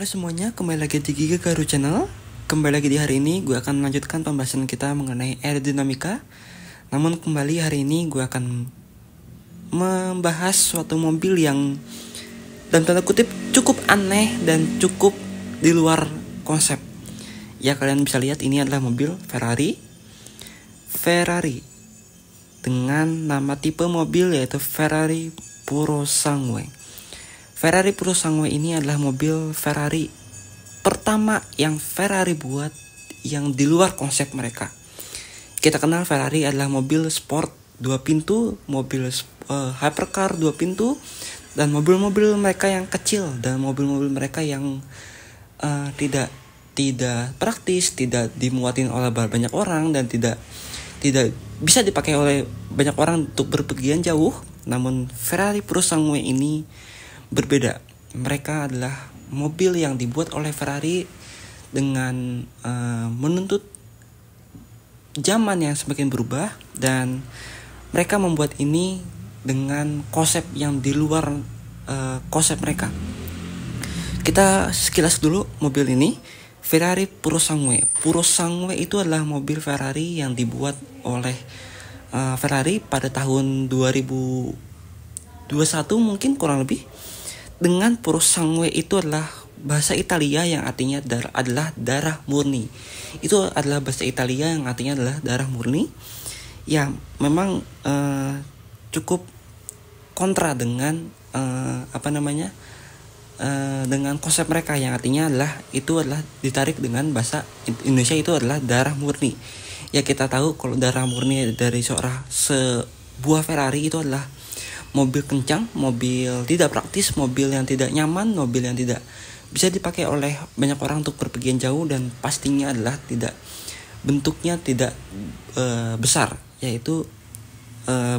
Halo semuanya, kembali lagi di Giga Garu Channel. Kembali lagi di hari ini, gue akan melanjutkan pembahasan kita mengenai aerodinamika. Namun kembali hari ini gue akan membahas suatu mobil yang dalam tanda kutip cukup aneh dan cukup di luar konsep. Ya, kalian bisa lihat ini adalah mobil Ferrari dengan nama tipe mobil yaitu Ferrari Purosangue. Ferrari Purosangue ini adalah mobil Ferrari pertama yang Ferrari buat yang di luar konsep mereka. Kita kenal Ferrari adalah mobil sport 2 pintu, mobil hypercar 2 pintu, dan mobil-mobil mereka yang kecil dan mobil-mobil mereka yang tidak praktis, tidak dimuatin oleh banyak orang, dan tidak bisa dipakai oleh banyak orang untuk berpergian jauh. Namun Ferrari Purosangue ini berbeda. Mereka adalah mobil yang dibuat oleh Ferrari dengan menuntut zaman yang semakin berubah, dan mereka membuat ini dengan konsep yang di luar konsep mereka. Kita sekilas dulu mobil ini, Ferrari Purosangue. Purosangue itu adalah mobil Ferrari yang dibuat oleh Ferrari pada tahun 2021 mungkin kurang lebih. Dengan Purosangue itu adalah bahasa Italia yang artinya adalah darah murni. Itu adalah bahasa Italia yang artinya adalah darah murni. Ya, memang cukup kontra dengan dengan konsep mereka yang artinya adalah ditarik dengan bahasa Indonesia itu adalah darah murni. Ya, kita tahu kalau darah murni dari sebuah Ferrari itu adalah mobil kencang, mobil tidak praktis, mobil yang tidak nyaman, mobil yang tidak bisa dipakai oleh banyak orang untuk berpergian jauh, dan pastinya adalah bentuknya tidak besar, yaitu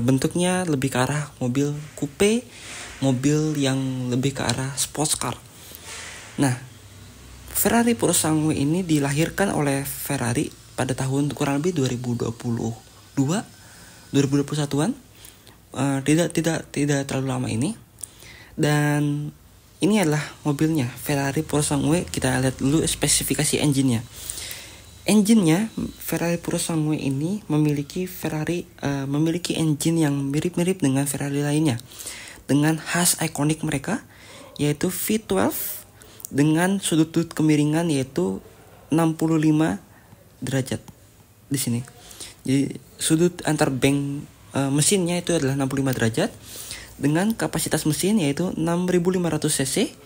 bentuknya lebih ke arah mobil coupe, mobil yang lebih ke arah sports car. Nah, Ferrari Purosangue ini dilahirkan oleh Ferrari pada tahun kurang lebih 2021-an. Tidak terlalu lama ini. Dan ini adalah mobilnya Ferrari Purosangue. Kita lihat dulu spesifikasi engine-nya. Engine-nya Ferrari Purosangue ini memiliki engine yang mirip-mirip dengan Ferrari lainnya, dengan khas ikonik mereka yaitu V12 dengan sudut kemiringan yaitu 65 derajat di sini. Jadi sudut antar bank mesinnya itu adalah 65 derajat dengan kapasitas mesin yaitu 6.500 cc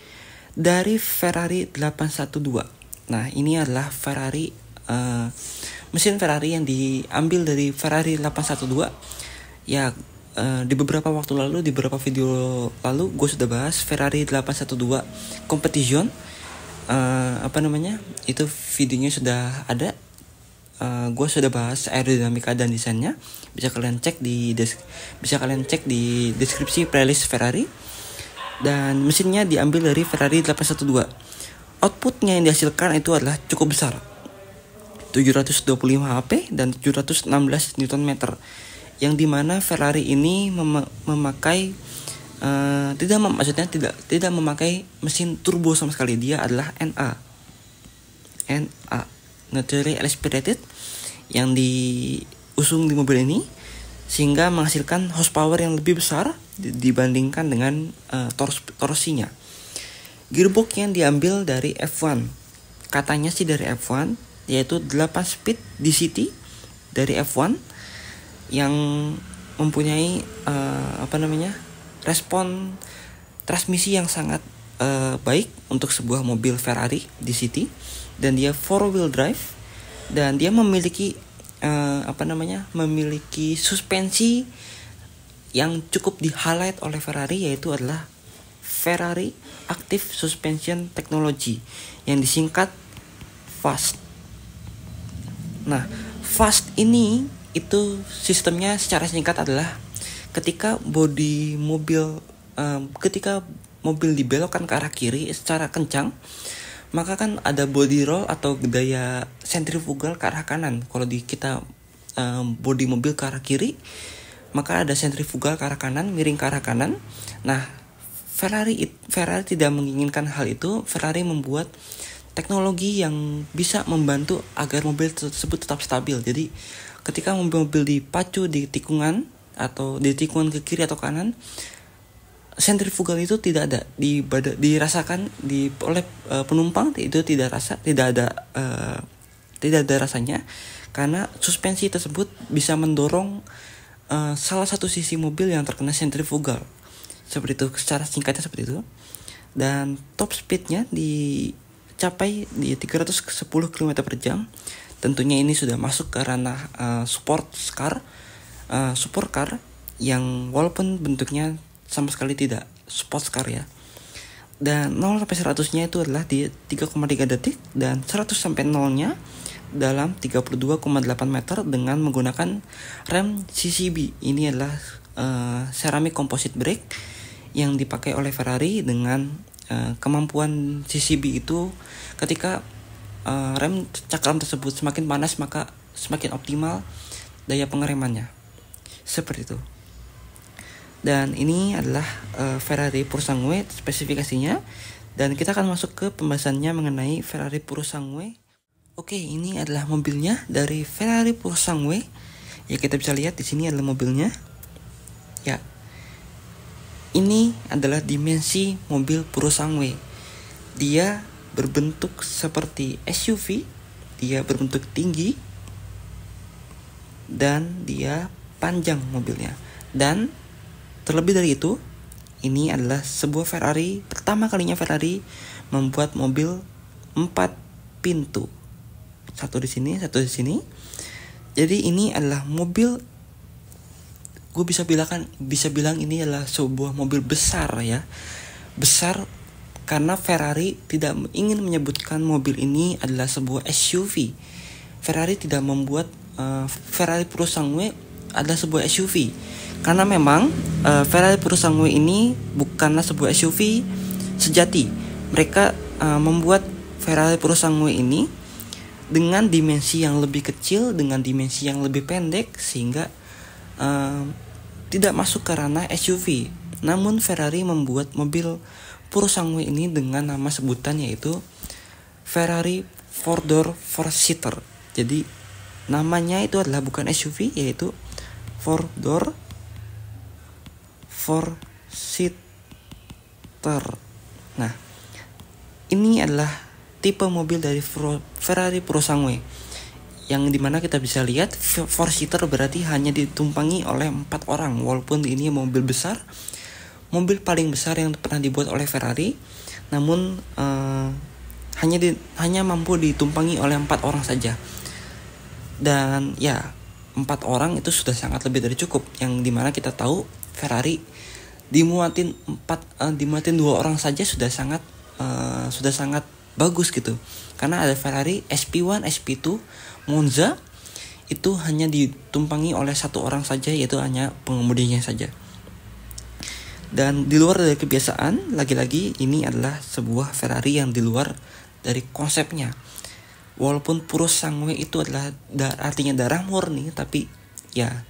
dari Ferrari 812. Nah, ini adalah mesin Ferrari yang diambil dari Ferrari 812. Ya, di beberapa waktu lalu, di beberapa video lalu gue sudah bahas Ferrari 812 Competition. Itu videonya sudah ada. Gue sudah bahas aerodinamika dan desainnya. Bisa kalian cek di deskripsi playlist Ferrari. Dan mesinnya diambil dari Ferrari 812. Outputnya yang dihasilkan itu adalah cukup besar, 725 HP dan 716 Nm, yang dimana Ferrari ini memakai tidak memakai mesin turbo sama sekali. Dia adalah NA naturally aspirated yang diusung di mobil ini, sehingga menghasilkan horsepower yang lebih besar dibandingkan dengan torsinya. Gearbox yang diambil dari F1, katanya sih dari F1, yaitu 8 speed DCT dari F1 yang mempunyai respon transmisi yang sangat baik untuk sebuah mobil Ferrari DCT, dan dia 4-wheel drive, dan dia memiliki suspensi yang cukup di-highlight oleh Ferrari, yaitu adalah Ferrari Active Suspension Technology yang disingkat FAST. Nah, FAST ini itu sistemnya secara singkat adalah ketika mobil dibelokkan ke arah kiri secara kencang, maka kan ada body roll atau gaya sentrifugal ke arah kanan. Kalau kita body mobil ke arah kiri, maka ada sentrifugal ke arah kanan, miring ke arah kanan. Nah, Ferrari tidak menginginkan hal itu. Ferrari membuat teknologi yang bisa membantu agar mobil tersebut tetap stabil. Jadi ketika mobil dipacu di tikungan atau di tikungan ke kiri atau kanan, sentrifugal itu tidak ada dirasakan oleh penumpang. Itu tidak ada rasanya, karena suspensi tersebut bisa mendorong salah satu sisi mobil yang terkena sentrifugal. Seperti itu, secara singkatnya seperti itu. Dan top speednya dicapai di 310 km per jam. Tentunya ini sudah masuk ke ranah support car yang walaupun bentuknya sama sekali tidak sports car ya. Dan 0 sampai 100-nya itu adalah di 3,3 detik, dan 100 sampai 0-nya dalam 32,8 meter dengan menggunakan rem CCB. Ini adalah ceramic composite brake yang dipakai oleh Ferrari. Dengan kemampuan CCB itu, ketika rem cakram tersebut semakin panas, maka semakin optimal daya pengeremannya. Seperti itu. Dan ini adalah Ferrari Purosangue spesifikasinya. Dan kita akan masuk ke pembahasannya mengenai Ferrari Purosangue. Oke, ini adalah mobilnya dari Ferrari Purosangue. Ya, kita bisa lihat di sini adalah mobilnya. Ya, ini adalah dimensi mobil Purosangue. Dia berbentuk seperti SUV, dia berbentuk tinggi, dan dia panjang mobilnya. Dan terlebih dari itu, ini adalah sebuah Ferrari, pertama kalinya Ferrari membuat mobil 4 pintu. Satu di sini, satu di sini. Jadi ini adalah mobil, gue bisa bilang ini adalah sebuah mobil besar ya. Besar karena Ferrari tidak ingin menyebutkan mobil ini adalah sebuah SUV. Ferrari tidak membuat Ferrari Purosangue adalah sebuah SUV. Karena memang Ferrari Purosangue ini bukanlah sebuah SUV sejati. Mereka membuat Ferrari Purosangue ini dengan dimensi yang lebih kecil, dengan dimensi yang lebih pendek, sehingga tidak masuk ke ranah SUV. Namun Ferrari membuat mobil Purosangue ini dengan nama sebutan, yaitu Ferrari 4-door 4-seater. Jadi namanya itu adalah bukan SUV, yaitu 4-door 4-seater. Nah, ini adalah tipe mobil dari Ferrari Purosangue, yang dimana kita bisa lihat 4-seater berarti hanya ditumpangi oleh 4 orang. Walaupun ini mobil besar, mobil paling besar yang pernah dibuat oleh Ferrari, namun hanya mampu ditumpangi oleh 4 orang saja. Dan ya, 4 orang itu sudah sangat lebih dari cukup. Yang dimana kita tahu Ferrari dimuatin 2 orang saja sudah sangat bagus gitu. Karena ada Ferrari SP1, SP2, Monza itu hanya ditumpangi oleh 1 orang saja, yaitu hanya pengemudinya saja. Dan di luar dari kebiasaan, lagi-lagi ini adalah sebuah Ferrari yang di luar dari konsepnya. Walaupun Purosangue itu adalah artinya darah murni, tapi ya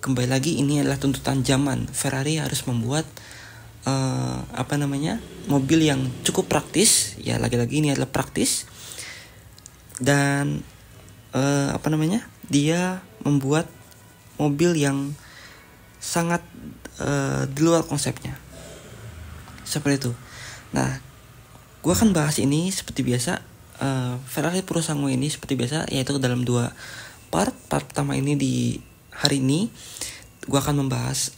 kembali lagi ini adalah tuntutan zaman. Ferrari harus membuat mobil yang cukup praktis. Ya, lagi-lagi ini adalah praktis. Dan dia membuat mobil yang sangat di luar konsepnya. Seperti itu. Nah, gue akan bahas ini seperti biasa. Ferrari Purosangue ini seperti biasa, yaitu dalam 2 part. Part pertama ini di hari ini gue akan membahas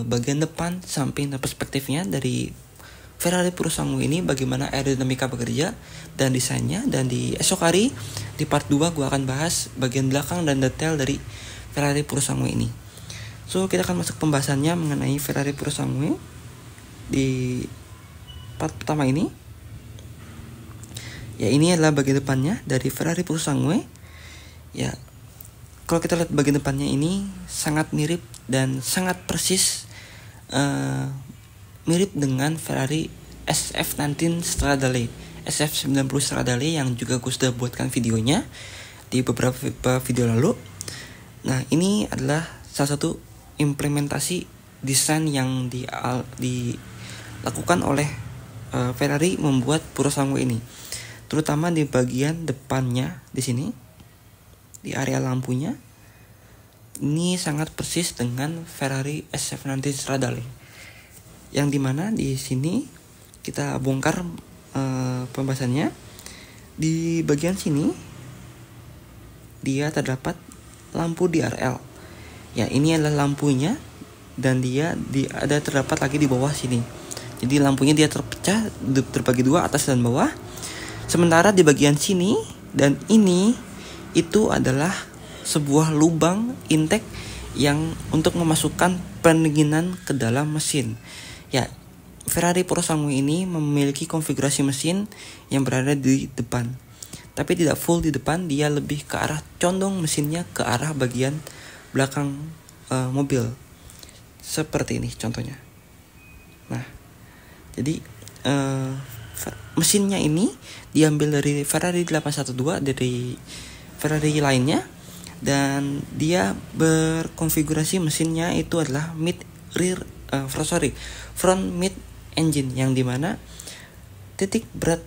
bagian depan samping dan perspektifnya dari Ferrari Purosangue ini, bagaimana aerodinamika bekerja dan desainnya. Dan di esok hari di part 2 gue akan bahas bagian belakang dan detail dari Ferrari Purosangue ini. So, kita akan masuk pembahasannya mengenai Ferrari Purosangue di part pertama ini. Ya, ini adalah bagian depannya dari Ferrari Purosangue. Ya, kalau kita lihat bagian depannya ini sangat mirip dan sangat persis mirip dengan Ferrari SF19 Stradale, SF90 Stradale yang juga gue sudah buatkan videonya di beberapa video lalu. Nah, ini adalah salah satu implementasi desain yang dilakukan oleh Ferrari membuat Purosangue ini, terutama di bagian depannya di sini, di area lampunya. Ini sangat persis dengan Ferrari SF90 Stradale, yang dimana di sini kita bongkar pembahasannya. Di bagian sini dia terdapat lampu DRL. Ya, ini adalah lampunya, dan dia ada terdapat lagi di bawah sini. Jadi lampunya dia terpecah, terbagi dua, atas dan bawah. Sementara di bagian sini dan ini itu adalah sebuah lubang intake yang untuk memasukkan pendinginan ke dalam mesin. Ya, Ferrari Purosangue ini memiliki konfigurasi mesin yang berada di depan, tapi tidak full di depan. Dia lebih ke arah condong mesinnya ke arah bagian belakang mobil, seperti ini contohnya. Nah, jadi mesinnya ini diambil dari Ferrari 812, dari Ferrari lainnya, dan dia berkonfigurasi mesinnya itu adalah front mid engine, yang dimana titik berat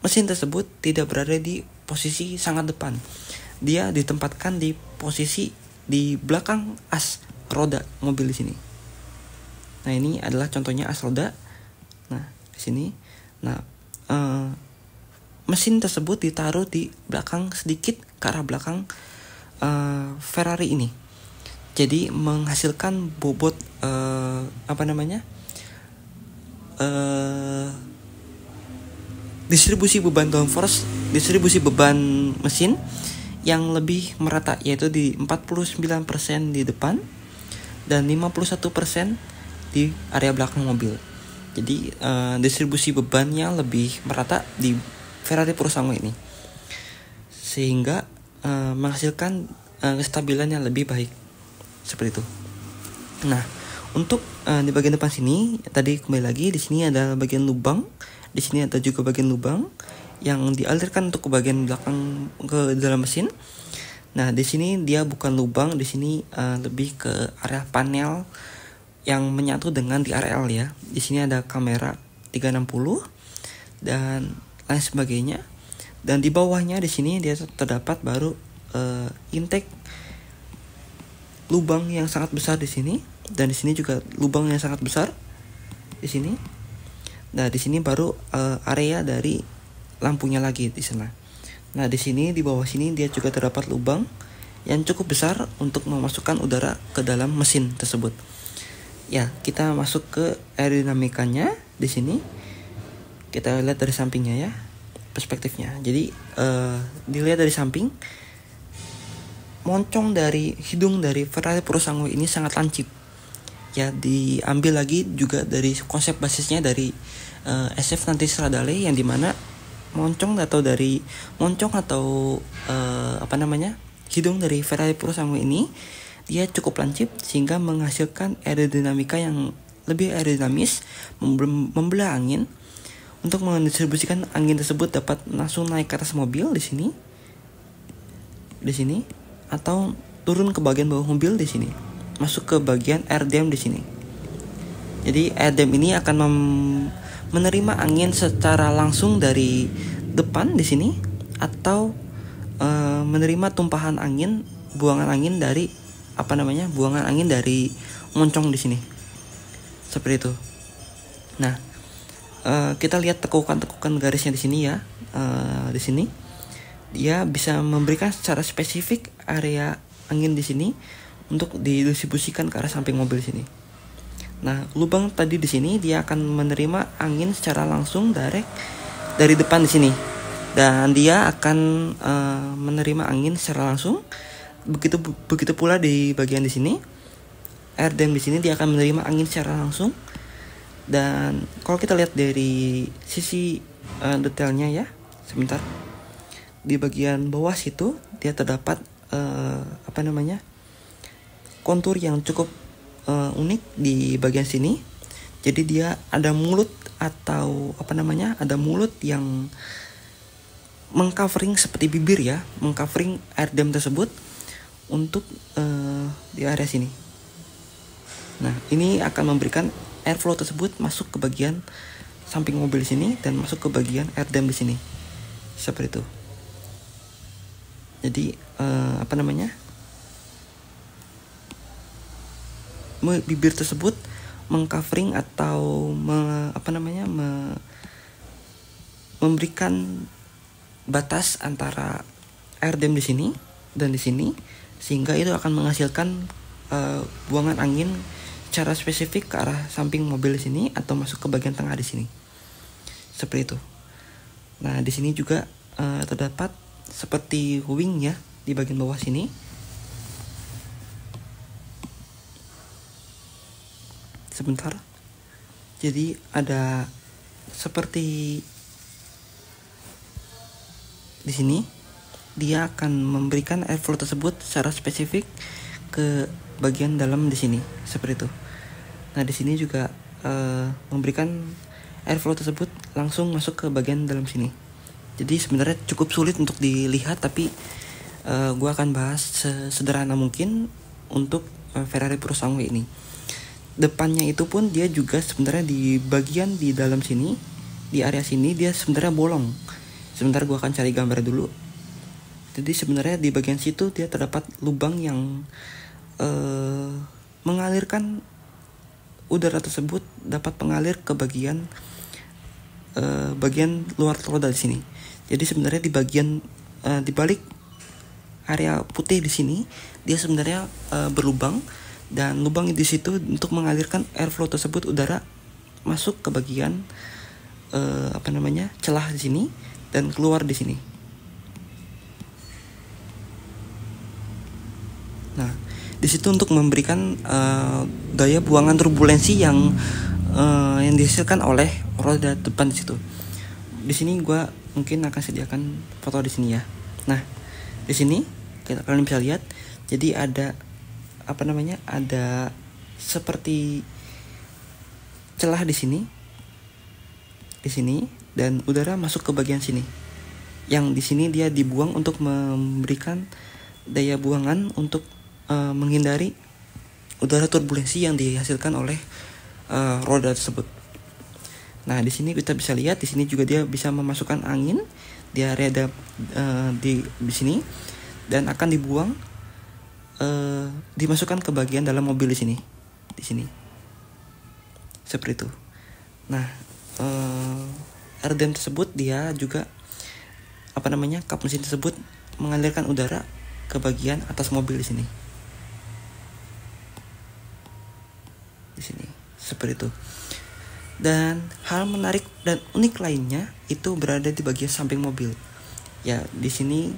mesin tersebut tidak berada di posisi sangat depan. Dia ditempatkan di posisi di belakang as roda mobil di sini. Nah, ini adalah contohnya as roda. Nah, di sini. Nah, mesin tersebut ditaruh di belakang, sedikit ke arah belakang Ferrari ini. Jadi menghasilkan bobot distribusi beban downforce, distribusi beban mesin yang lebih merata, yaitu di 49% di depan dan 51% di area belakang mobil. Jadi distribusi bebannya lebih merata di Ferrari Purosangue ini, sehingga menghasilkan kestabilan yang lebih baik, seperti itu. Nah, untuk di bagian depan sini, tadi kembali lagi, di sini ada bagian lubang, di sini ada juga bagian lubang yang dialirkan untuk ke bagian belakang ke dalam mesin. Nah, di sini dia bukan lubang, di sini lebih ke area panel yang menyatu dengan DRL ya. Di sini ada kamera 360 dan lain sebagainya. Dan di bawahnya di sini dia terdapat baru intake lubang yang sangat besar di sini, dan di sini juga lubang yang sangat besar di sini. Nah, di sini baru area dari lampunya lagi di sana. Nah, di sini di bawah sini dia juga terdapat lubang yang cukup besar untuk memasukkan udara ke dalam mesin tersebut. Ya, kita masuk ke aerodinamikanya di sini. Kita lihat dari sampingnya ya, perspektifnya. Jadi dilihat dari samping, moncong dari hidung dari Ferrari Purosangue ini sangat lancip. Ya, diambil lagi juga dari konsep basisnya dari SF90 Stradale, yang dimana moncong atau hidung dari Ferrari Purosangue ini dia cukup lancip sehingga menghasilkan aerodinamika yang lebih aerodinamis, membelah angin untuk mendistribusikan angin tersebut dapat langsung naik ke atas mobil di sini, atau turun ke bagian bawah mobil di sini, masuk ke bagian air dam di sini. Jadi air dam ini akan menerima angin secara langsung dari depan di sini, atau menerima tumpahan angin, buangan angin dari moncong di sini, seperti itu. Nah, kita lihat tekukan garisnya di sini ya. Di sini dia bisa memberikan secara spesifik area angin di sini untuk didistribusikan ke arah samping mobil di sini. Nah, lubang tadi di sini dia akan menerima angin secara langsung direct dari depan di sini, dan dia akan menerima angin secara langsung. Begitu pula di bagian di sini, air dam di sini dia akan menerima angin secara langsung. Dan kalau kita lihat dari sisi detailnya ya, sebentar, di bagian bawah situ dia terdapat kontur yang cukup unik di bagian sini. Jadi dia ada mulut ada mulut yang mengcovering seperti bibir ya, mengcovering air dam tersebut untuk di area sini. Nah, ini akan memberikan airflow tersebut masuk ke bagian samping mobil di sini dan masuk ke bagian air dam di sini. Seperti itu. Jadi bibir tersebut mengcovering atau memberikan batas antara air dam di sini dan di sini, sehingga itu akan menghasilkan buangan angin secara spesifik ke arah samping mobil di sini atau masuk ke bagian tengah di sini. Seperti itu. Nah, di sini juga terdapat seperti wing ya di bagian bawah sini. Sebentar. Jadi ada seperti di sini, dia akan memberikan airflow tersebut secara spesifik ke bagian dalam di sini, seperti itu. Nah, di sini juga memberikan airflow tersebut langsung masuk ke bagian dalam sini. Jadi sebenarnya cukup sulit untuk dilihat, tapi gue akan bahas sesederhana mungkin untuk Ferrari Puro Sangue ini. Depannya itu pun dia juga sebenarnya di bagian di dalam sini, di area sini dia sebenarnya bolong. Sebentar gue akan cari gambar dulu. Jadi sebenarnya di bagian situ dia terdapat lubang yang mengalirkan udara tersebut dapat mengalir ke bagian luar roda di sini. Jadi sebenarnya di bagian di balik area putih di sini dia sebenarnya berlubang, dan lubang di situ untuk mengalirkan airflow tersebut, udara masuk ke bagian celah di sini dan keluar di sini. Nah, di situ untuk memberikan daya buangan turbulensi yang dihasilkan oleh roda depan di situ. Di sini gue mungkin akan sediakan foto di sini ya. Nah, di sini kalian bisa lihat. Jadi ada ada seperti celah di sini, dan udara masuk ke bagian sini. Yang di sini dia dibuang untuk memberikan daya buangan untuk menghindari udara turbulensi yang dihasilkan oleh roda tersebut. Nah, di sini kita bisa lihat, di sini juga dia bisa memasukkan angin di area di sini, dan akan dimasukkan ke bagian dalam mobil di sini, seperti itu. Nah, air dam tersebut dia juga kap mesin tersebut mengalirkan udara ke bagian atas mobil di sini, seperti itu. Dan hal menarik dan unik lainnya itu berada di bagian samping mobil. Ya, di sini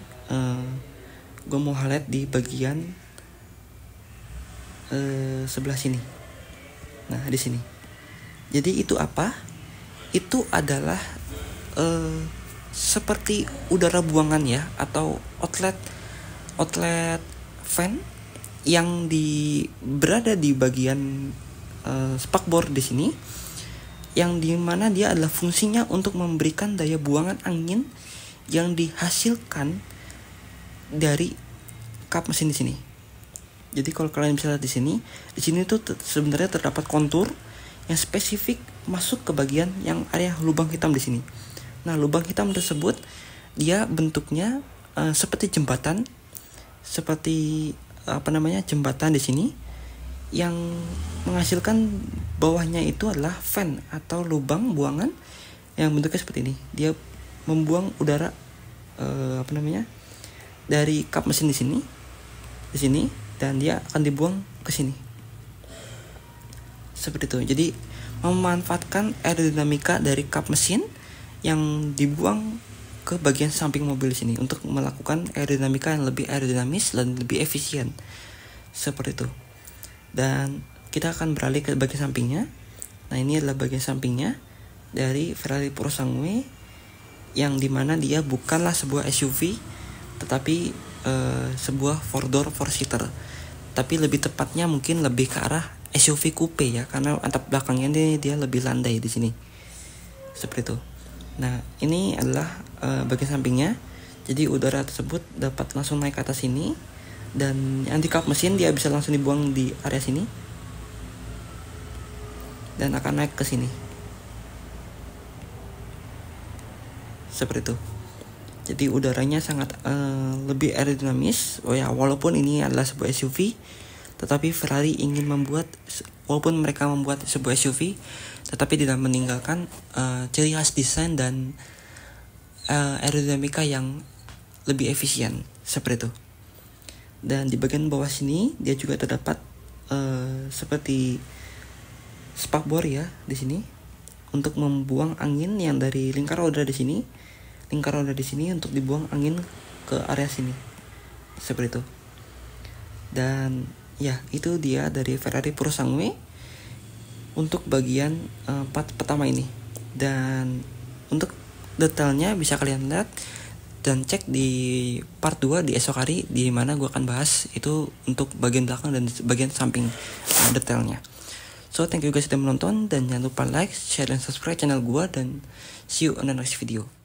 gue mau highlight di bagian sebelah sini. Nah, di sini. Jadi itu apa? Itu adalah seperti udara buangan ya, atau outlet fan yang berada di bagian spakbor di sini, yang dimana dia adalah fungsinya untuk memberikan daya buangan angin yang dihasilkan dari kap mesin di sini. Jadi kalau kalian bisa lihat di sini tuh sebenarnya terdapat kontur yang spesifik masuk ke bagian yang area lubang hitam di sini. Nah, lubang hitam tersebut dia bentuknya seperti jembatan, jembatan di sini yang menghasilkan bawahnya itu adalah fan atau lubang buangan yang bentuknya seperti ini. Dia membuang udara dari kap mesin di sini, dan dia akan dibuang ke sini. Seperti itu. Jadi memanfaatkan aerodinamika dari kap mesin yang dibuang ke bagian samping mobil di sini untuk melakukan aerodinamika yang lebih aerodinamis dan lebih efisien. Seperti itu. Dan kita akan beralih ke bagian sampingnya. Nah, ini adalah bagian sampingnya dari Ferrari Puro Sangue, yang dimana dia bukanlah sebuah SUV, tetapi sebuah 4-door 4-seater. Tapi lebih tepatnya mungkin lebih ke arah SUV coupe ya, karena atap belakangnya dia lebih landai di sini. Seperti itu. Nah, ini adalah bagian sampingnya. Jadi udara tersebut dapat langsung naik ke atas sini, dan yang di kap mesin dia bisa langsung dibuang di area sini. dan akan naik ke sini. Seperti itu. Jadi udaranya sangat lebih aerodinamis. Oh ya, walaupun ini adalah sebuah SUV, tetapi Ferrari ingin membuat, walaupun mereka membuat sebuah SUV, tetapi tidak meninggalkan ciri khas desain dan aerodinamika yang lebih efisien, seperti itu. Dan di bagian bawah sini dia juga terdapat seperti spakbor ya di sini untuk membuang angin yang dari lingkar roda di sini untuk dibuang angin ke area sini, seperti itu. Dan ya, itu dia dari Ferrari Purosangue untuk bagian part pertama ini. Dan untuk detailnya bisa kalian lihat dan cek di part 2 di esok hari, di mana gue akan bahas itu untuk bagian belakang dan bagian samping detailnya. So thank you guys sudah menonton, dan jangan lupa like, share, dan subscribe channel gue, dan see you on the next video.